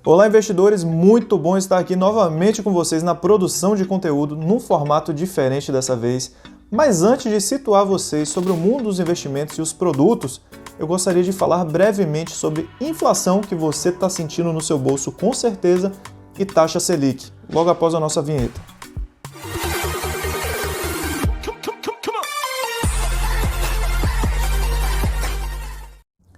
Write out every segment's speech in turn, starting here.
Olá, investidores! Muito bom estar aqui novamente com vocês na produção de conteúdo num formato diferente dessa vez. Mas antes de situar vocês sobre o mundo dos investimentos e os produtos, eu gostaria de falar brevemente sobre inflação que você está sentindo no seu bolso com certeza e taxa Selic, logo após a nossa vinheta.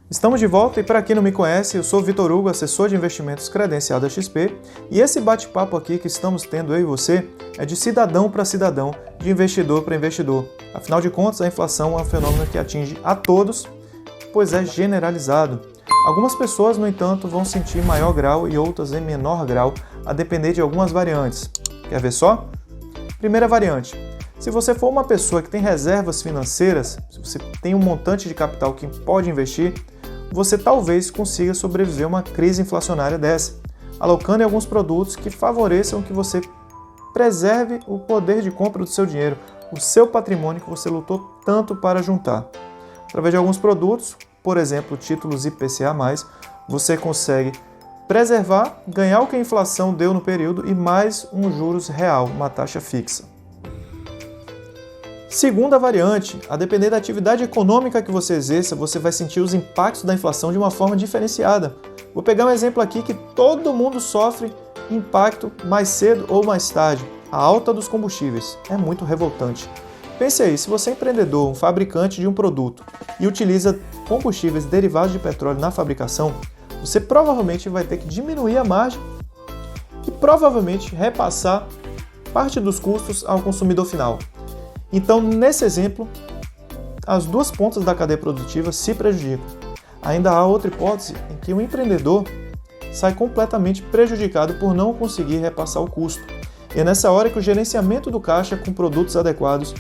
Estamos de volta e para quem não me conhece, eu sou Vitor Hugo, assessor de investimentos credenciado da XP, e esse bate-papo aqui que estamos tendo eu e você é de cidadão para cidadão, de investidor para investidor. Afinal de contas, a inflação é um fenômeno que atinge a todos, pois é generalizado. Algumas pessoas, no entanto, vão sentir em maior grau e outras em menor grau, a depender de algumas variantes. Quer ver só? Primeira variante. Se você for uma pessoa que tem reservas financeiras, se você tem um montante de capital que pode investir, você talvez consiga sobreviver a uma crise inflacionária dessa, alocando em alguns produtos que favoreçam que você preserve o poder de compra do seu dinheiro, o seu patrimônio que você lutou tanto para juntar. Através de alguns produtos, por exemplo, títulos IPCA+, você consegue preservar, ganhar o que a inflação deu no período e mais um juros real, uma taxa fixa. Segunda variante, a depender da atividade econômica que você exerça, você vai sentir os impactos da inflação de uma forma diferenciada. Vou pegar um exemplo aqui que todo mundo sofre impacto mais cedo ou mais tarde, a alta dos combustíveis. É muito revoltante. Pense aí, se você é empreendedor, um fabricante de um produto e utiliza combustíveis derivados de petróleo na fabricação, você provavelmente vai ter que diminuir a margem e provavelmente repassar parte dos custos ao consumidor final. Então, nesse exemplo, as duas pontas da cadeia produtiva se prejudicam. Ainda há outra hipótese em que o empreendedor sai completamente prejudicado por não conseguir repassar o custo. E é nessa hora que o gerenciamento do caixa com produtos adequados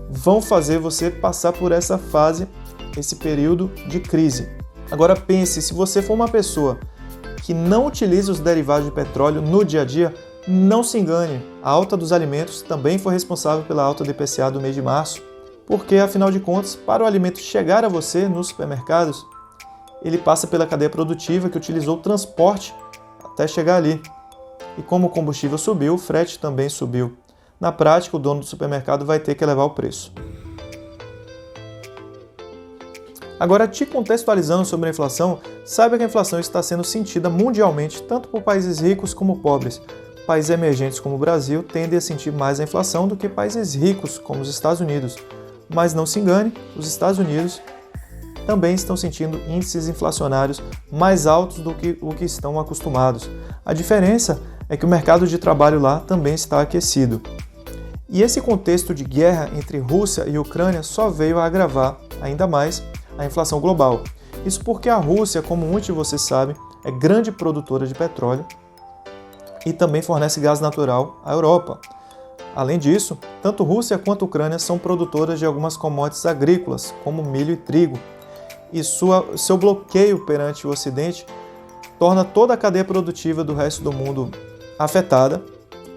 vão fazer você passar por essa fase, esse período de crise. Agora pense, se você for uma pessoa que não utiliza os derivados de petróleo no dia a dia, não se engane, a alta dos alimentos também foi responsável pela alta do IPCA do mês de março, porque, afinal de contas, para o alimento chegar a você nos supermercados, ele passa pela cadeia produtiva que utilizou o transporte até chegar ali. E como o combustível subiu, o frete também subiu. Na prática, o dono do supermercado vai ter que elevar o preço. Agora, te contextualizando sobre a inflação, saiba que a inflação está sendo sentida mundialmente, tanto por países ricos como pobres. Países emergentes como o Brasil tendem a sentir mais a inflação do que países ricos como os Estados Unidos. Mas não se engane, os Estados Unidos também estão sentindo índices inflacionários mais altos do que o que estão acostumados. A diferença é que o mercado de trabalho lá também está aquecido. E esse contexto de guerra entre Rússia e Ucrânia só veio a agravar ainda mais a inflação global. Isso porque a Rússia, como muitos de vocês sabem, é grande produtora de petróleo e também fornece gás natural à Europa. Além disso, tanto Rússia quanto Ucrânia são produtoras de algumas commodities agrícolas, como milho e trigo, e seu bloqueio perante o Ocidente torna toda a cadeia produtiva do resto do mundo afetada,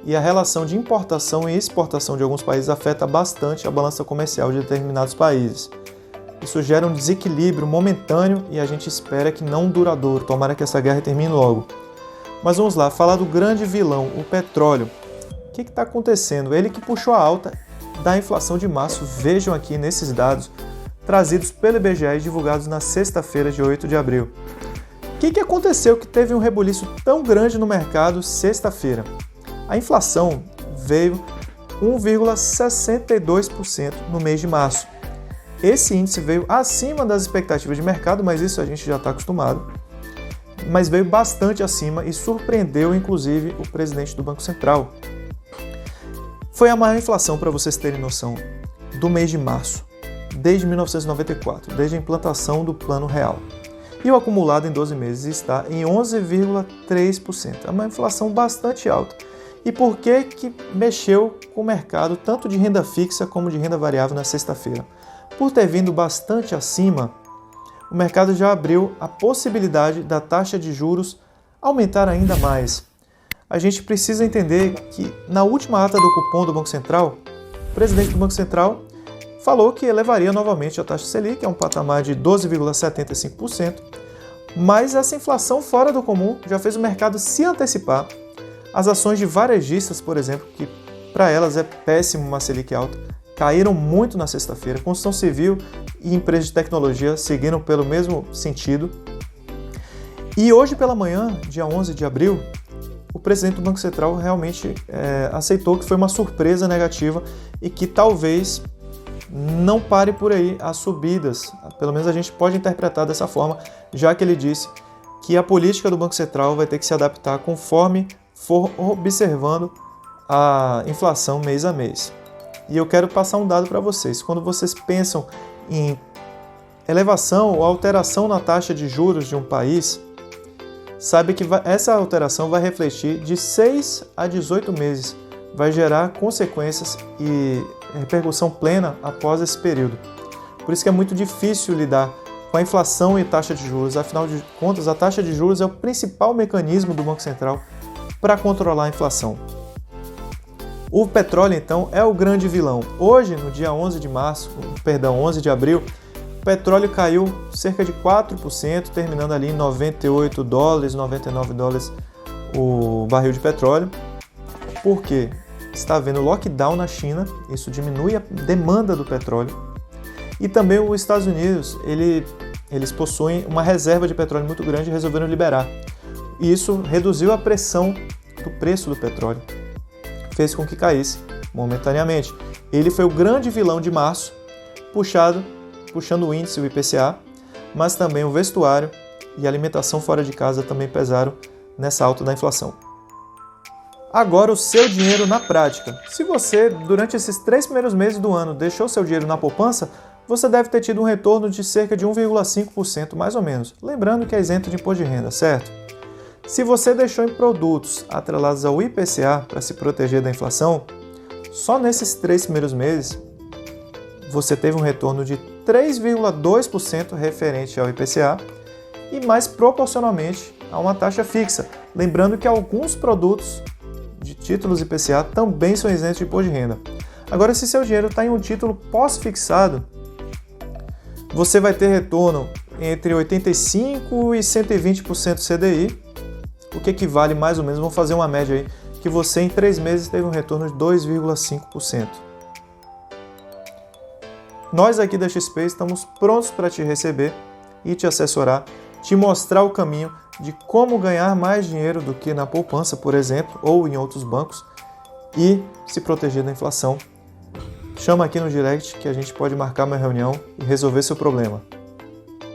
e a relação de importação e exportação de alguns países afeta bastante a balança comercial de determinados países. Isso gera um desequilíbrio momentâneo e a gente espera que não duradouro, tomara que essa guerra termine logo. Mas vamos lá, falar do grande vilão, o petróleo. O que está acontecendo? Ele que puxou a alta da inflação de março. Vejam aqui nesses dados trazidos pelo IBGE e divulgados na sexta-feira de 8 de abril. O que aconteceu que teve um rebuliço tão grande no mercado sexta-feira? A inflação veio 1,62% no mês de março. Esse índice veio acima das expectativas de mercado, mas isso a gente já está acostumado. Mas veio bastante acima e surpreendeu, inclusive, o presidente do Banco Central. Foi a maior inflação, para vocês terem noção, do mês de março, desde 1994, desde a implantação do Plano Real. E o acumulado em 12 meses está em 11,3%. É uma inflação bastante alta. E por que mexeu com o mercado, tanto de renda fixa como de renda variável, na sexta-feira? Por ter vindo bastante acima, o mercado já abriu a possibilidade da taxa de juros aumentar ainda mais. A gente precisa entender que, na última ata do cupom do Banco Central, o presidente do Banco Central falou que elevaria novamente a taxa Selic a um patamar de 12,75%, Mas essa inflação fora do comum já fez o mercado se antecipar. As ações de varejistas, por exemplo, que para elas é péssimo uma Selic alta, caíram muito na sexta-feira. Construção civil e empresas de tecnologia seguiram pelo mesmo sentido. E hoje pela manhã, dia 11 de abril, o presidente do Banco Central realmente aceitou que foi uma surpresa negativa e que talvez não pare por aí as subidas. Pelo menos a gente pode interpretar dessa forma, já que ele disse que a política do Banco Central vai ter que se adaptar conforme for observando a inflação mês a mês. E eu quero passar um dado para vocês. Quando vocês pensam em elevação ou alteração na taxa de juros de um país, saiba que essa alteração vai refletir de 6 a 18 meses, vai gerar consequências e repercussão plena após esse período. Por isso que é muito difícil lidar com a inflação e taxa de juros. Afinal de contas, a taxa de juros é o principal mecanismo do Banco Central para controlar a inflação. O petróleo, então, é o grande vilão. Hoje, no dia 11 de abril, o petróleo caiu cerca de 4%, terminando ali em 98 dólares, 99 dólares o barril de petróleo. Por quê? Está havendo lockdown na China, isso diminui a demanda do petróleo. E também os Estados Unidos, eles possuem uma reserva de petróleo muito grande e resolveram liberar. E isso reduziu a pressão do preço do petróleo, fez com que caísse momentaneamente. Ele foi o grande vilão de março, puxando o índice, o IPCA, mas também o vestuário e a alimentação fora de casa também pesaram nessa alta da inflação. Agora o seu dinheiro na prática. Se você, durante esses 3 primeiros meses do ano, deixou seu dinheiro na poupança, você deve ter tido um retorno de cerca de 1,5% mais ou menos. Lembrando que é isento de imposto de renda, certo? Se você deixou em produtos atrelados ao IPCA para se proteger da inflação, só nesses 3 primeiros meses você teve um retorno de 3,2% referente ao IPCA e mais proporcionalmente a uma taxa fixa. Lembrando que alguns produtos de títulos IPCA também são isentos de imposto de renda. Agora, se seu dinheiro está em um título pós-fixado, você vai ter retorno entre 85% e 120% CDI, o que equivale mais ou menos, vamos fazer uma média aí, que você em 3 meses teve um retorno de 2,5%. Nós aqui da XP estamos prontos para te receber e te assessorar, te mostrar o caminho de como ganhar mais dinheiro do que na poupança, por exemplo, ou em outros bancos, e se proteger da inflação. Chama aqui no direct que a gente pode marcar uma reunião e resolver seu problema.